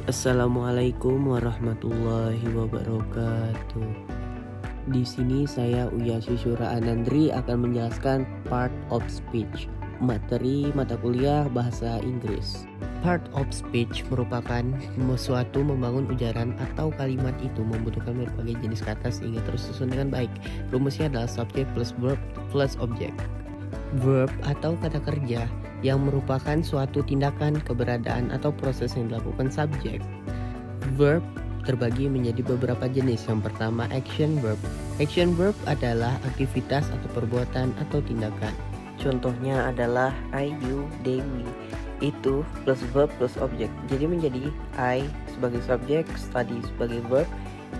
Assalamualaikum warahmatullahi wabarakatuh. Di sini saya Uya Syusyura Anandri akan menjelaskan part of speech, materi mata kuliah bahasa Inggris. Part of speech merupakan suatu membangun ujaran atau kalimat itu membutuhkan berbagai jenis kata sehingga tersusun dengan baik. Rumusnya adalah subject plus verb plus object. Verb atau kata kerja yang merupakan suatu tindakan, keberadaan, atau proses yang dilakukan subjek. Verb terbagi menjadi beberapa jenis. Yang pertama, action verb. Action verb adalah aktivitas atau perbuatan atau tindakan. Contohnya adalah I, you, they, we. Itu plus verb plus objek. Jadi menjadi I sebagai subjek, study sebagai verb,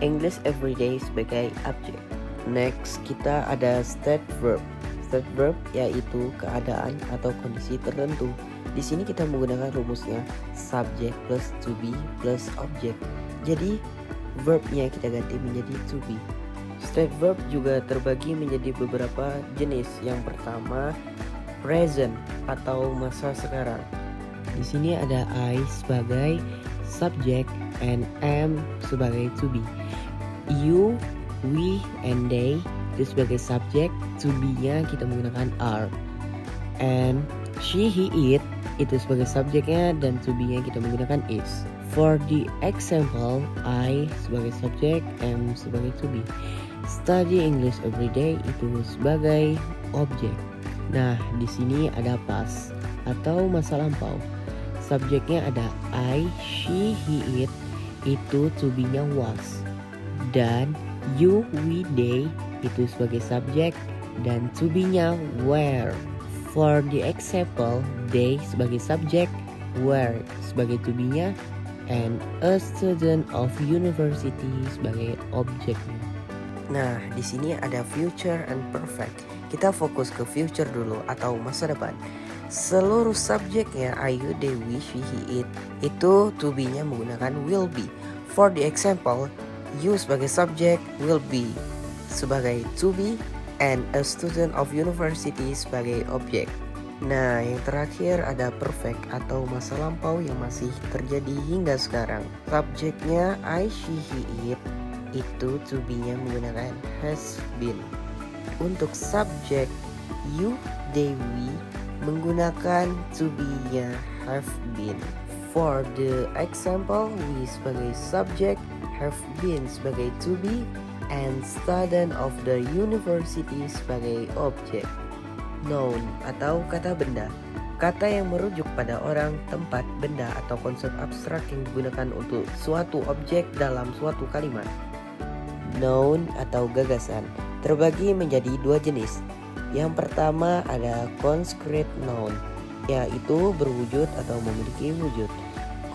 English everyday sebagai objek. Next, kita ada state verb. State verb yaitu keadaan atau kondisi tertentu. Di sini kita menggunakan rumusnya subject plus to be plus object. Jadi verbnya kita ganti menjadi to be. State verb juga terbagi menjadi beberapa jenis. Yang pertama, present atau masa sekarang. Di sini ada I sebagai subject and am sebagai to be. You, we, and they itu sebagai subjek, to be-nya kita menggunakan are. And she, he, it itu sebagai subjeknya dan to be-nya kita menggunakan is. For the example, I sebagai subjek, am sebagai to be. Study English every day itu sebagai objek. Nah, di sini ada past atau masa lampau. Subjeknya ada I, she, he, it itu to be-nya was. Dan you, we, they itu sebagai subjek dan to be-nya were. For the example, they sebagai subjek, were sebagai to be-nya, and a student of university sebagai objeknya. Nah, di sini ada future and perfect. Kita fokus ke future dulu atau masa depan. Seluruh subjeknya I, you, they, we, she, he, it itu to be-nya menggunakan will be. For the example, you sebagai subjek, will be sebagai to be, and a student of university sebagai objek. Nah, yang terakhir ada perfect atau masa lampau yang masih terjadi hingga sekarang. Subjeknya I, she, he, it itu to be-nya menggunakan has been. Untuk subjek you, they, we menggunakan to be-nya have been. For the example, we sebagai subjek, have been sebagai to be, and student of the university sebagai objek. Noun atau kata benda. Kata yang merujuk pada orang, tempat, benda atau konsep abstrak yang digunakan untuk suatu objek dalam suatu kalimat. Noun atau gagasan terbagi menjadi dua jenis. Yang pertama ada concrete noun, yaitu berwujud atau memiliki wujud.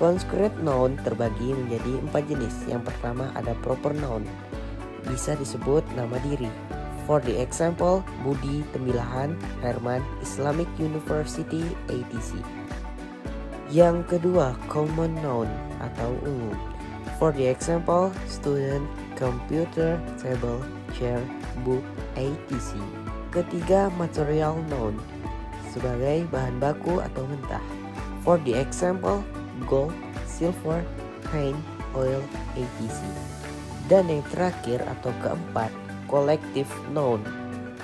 Concrete noun terbagi menjadi 4 jenis. Yang pertama ada proper noun, bisa disebut nama diri. For the example, Budi, Tembilahan, Herman, Islamic University, ATC. Yang kedua, common noun atau umum. For the example, student, computer, table, chair, book, ATC. Ketiga, material noun sebagai bahan baku atau mentah. For the example, gold, silver, paint, oil, ATC. Dan yang terakhir atau keempat, collective noun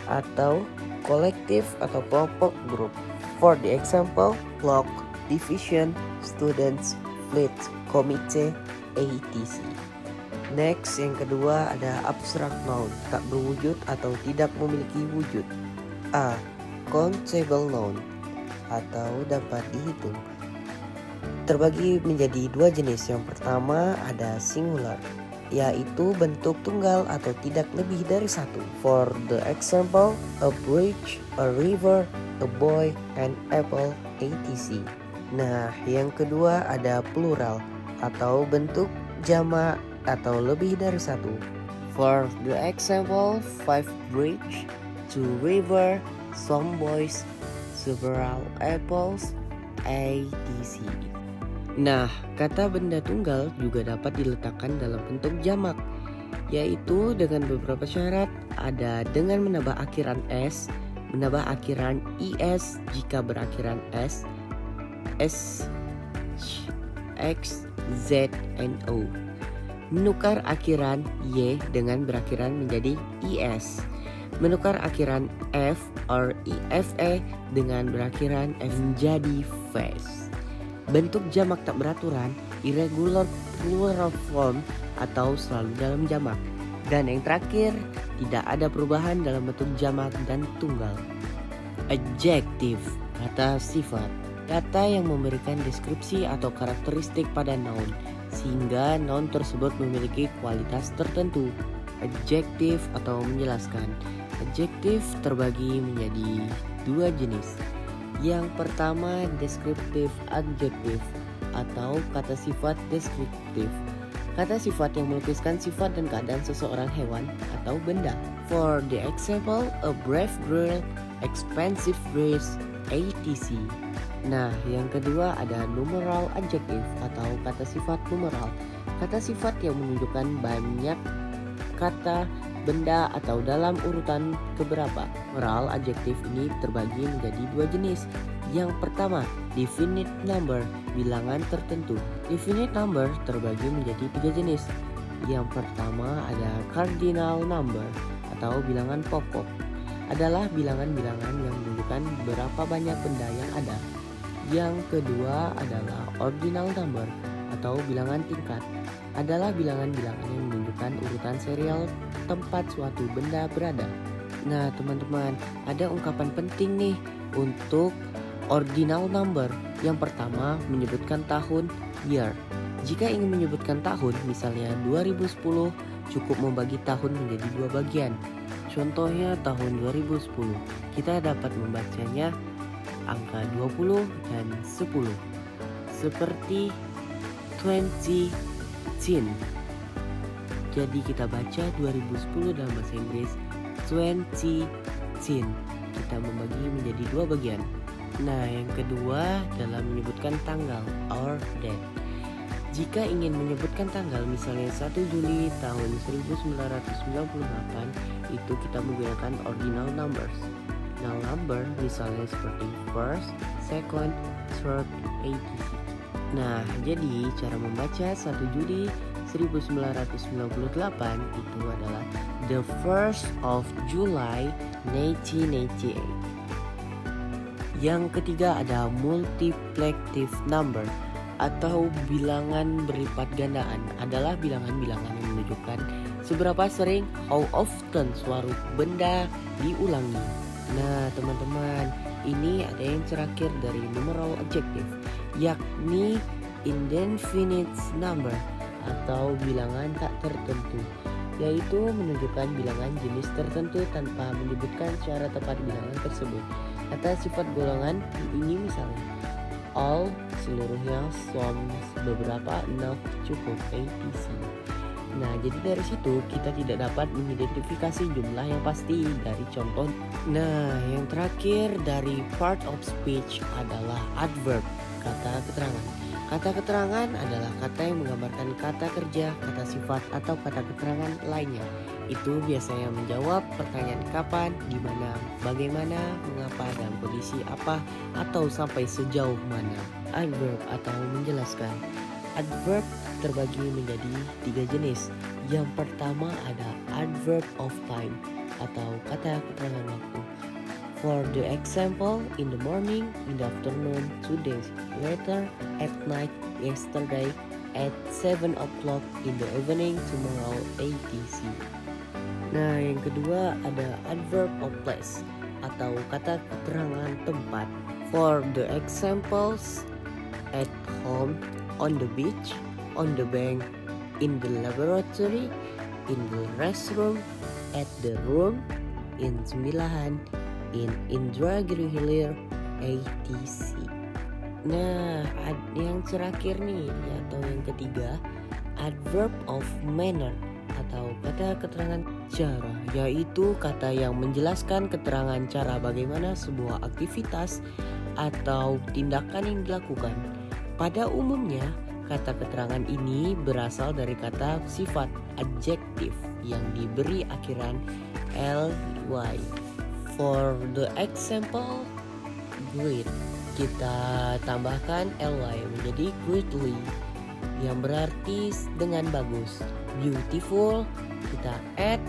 atau kolektif atau kelompok grup. For the example, block, division, students, fleet, komite, ATC. Next, yang kedua ada abstract noun, tak berwujud atau tidak memiliki wujud. A. Countable noun atau dapat dihitung. Terbagi menjadi dua jenis. Yang pertama ada singular, yaitu bentuk tunggal atau tidak lebih dari satu. For the example, a bridge, a river, a boy, an apple, ATC. Nah, yang kedua ada plural atau bentuk jamak atau lebih dari satu. For the example, 5 bridge, 2 river, some boys, several apples, ATC. Nah, kata benda tunggal juga dapat diletakkan dalam bentuk jamak, yaitu dengan beberapa syarat. Ada dengan menambah akhiran s, menambah akhiran is jika berakhiran s, X, Z, and O. Menukar akhiran Y dengan berakhiran menjadi IS. Menukar akhiran F or IFE dengan berakhiran F menjadi FACE. Bentuk jamak tak beraturan, irregular plural form atau selalu dalam jamak. Dan yang terakhir, tidak ada perubahan dalam bentuk jamak dan tunggal. Adjective, kata sifat. Kata yang memberikan deskripsi atau karakteristik pada noun, sehingga noun tersebut memiliki kualitas tertentu. Adjective atau menjelaskan. Adjective terbagi menjadi dua jenis. Yang pertama descriptive adjective atau kata sifat deskriptif. Kata sifat yang melukiskan sifat dan keadaan seseorang, hewan, atau benda. For the example, a brave girl, expensive dress, etc. Nah, yang kedua ada numeral adjective atau kata sifat numeral. Kata sifat yang menunjukkan banyak kata, benda, atau dalam urutan keberapa. Numeral adjective ini terbagi menjadi dua jenis. Yang pertama, definite number, bilangan tertentu. Definite number terbagi menjadi tiga jenis. Yang pertama ada cardinal number atau bilangan pokok. Adalah bilangan-bilangan yang menunjukkan berapa banyak benda yang ada. Yang kedua adalah ordinal number atau bilangan tingkat. Adalah bilangan-bilangan yang menunjukkan urutan serial tempat suatu benda berada. Nah teman-teman, ada ungkapan penting nih untuk ordinal number. Yang pertama menyebutkan tahun, year. Jika ingin menyebutkan tahun, misalnya 2010, cukup membagi tahun menjadi dua bagian. Contohnya tahun 2010, kita dapat membacanya angka 20 dan 10. Seperti 2010. Jadi kita baca 2010 dalam bahasa Inggris 2010. Kita membagi menjadi dua bagian. Nah, yang kedua dalam menyebutkan tanggal or date. Jika ingin menyebutkan tanggal, misalnya 1 Juli tahun 1998, itu kita menggunakan ordinal numbers. Ordinal number misalnya seperti first, second, third, etc. Nah, jadi cara membaca 1 Juli 1998 itu adalah the 1st of July 1998. Yang ketiga ada multiplicative number atau bilangan berlipat gandaan. Adalah bilangan-bilangan yang menunjukkan seberapa sering, how often suatu benda diulangi. Nah teman-teman, ini ada yang terakhir dari numeral adjective, yakni indefinite number atau bilangan tak tertentu, yaitu menunjukkan bilangan jenis tertentu tanpa menyebutkan secara tepat bilangan tersebut. Kata sifat golongan ini misalnya all, seluruhnya, some, beberapa, enough, cukup, etc. Nah, jadi dari situ kita tidak dapat mengidentifikasi jumlah yang pasti dari contoh. Nah, yang terakhir dari part of speech adalah adverb, kata keterangan. Kata keterangan adalah kata yang menggambarkan kata kerja, kata sifat, atau kata keterangan lainnya. Itu biasanya menjawab pertanyaan kapan, di mana, bagaimana, mengapa, dalam kondisi apa, atau sampai sejauh mana. Adverb atau menjelaskan. Adverb terbagi menjadi tiga jenis. Yang pertama ada adverb of time atau kata keterangan waktu. For the example, in the morning, in the afternoon, 2 days later, at night, yesterday, at 7 o'clock in the evening, tomorrow, etc. Nah, yang kedua ada adverb of place atau kata keterangan tempat. For the examples, at home, on the beach, on the bank, in the laboratory, in the restroom, at the room, in Sembilahan, in Indragiri Hilir, etc. Nah, yang terakhir nih atau yang ketiga, adverb of manner atau kata keterangan cara, yaitu kata yang menjelaskan keterangan cara bagaimana sebuah aktivitas atau tindakan yang dilakukan. Pada umumnya, kata keterangan ini berasal dari kata sifat adjektif yang diberi akhiran ly. For the example, great, kita tambahkan ly menjadi greatly. yang berarti dengan bagus. Beautiful, kita add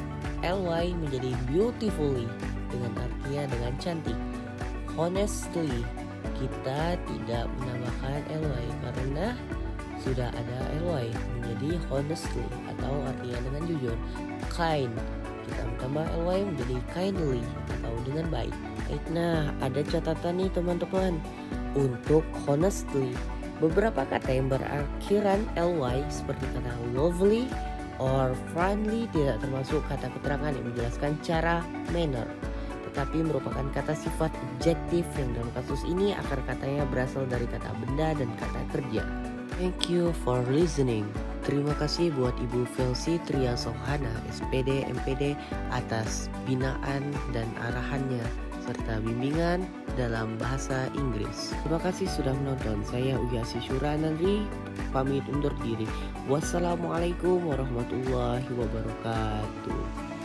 ly menjadi beautifully dengan artinya dengan cantik. Honestly, kita tidak menambahkan ly karena sudah ada ly menjadi honestly atau artinya dengan jujur. Kind, kita menambah ly menjadi kindly atau dengan baik. Nah, ada catatan nih teman-teman. Untuk honestly, beberapa kata yang berakhiran ly seperti kata lovely or friendly tidak termasuk kata keterangan yang menjelaskan cara, manner, tetapi merupakan kata sifat adjektif yang dalam kasus ini akar katanya berasal dari kata benda dan kata kerja. Thank you for listening. Terima kasih buat Ibu Felsi Triasohana, SPD, MPD atas binaan dan arahannya serta bimbingan dalam bahasa Inggris. Terima kasih sudah menonton. Saya Uya Syura Anandri, pamit undur diri. Wassalamualaikum warahmatullahi wabarakatuh.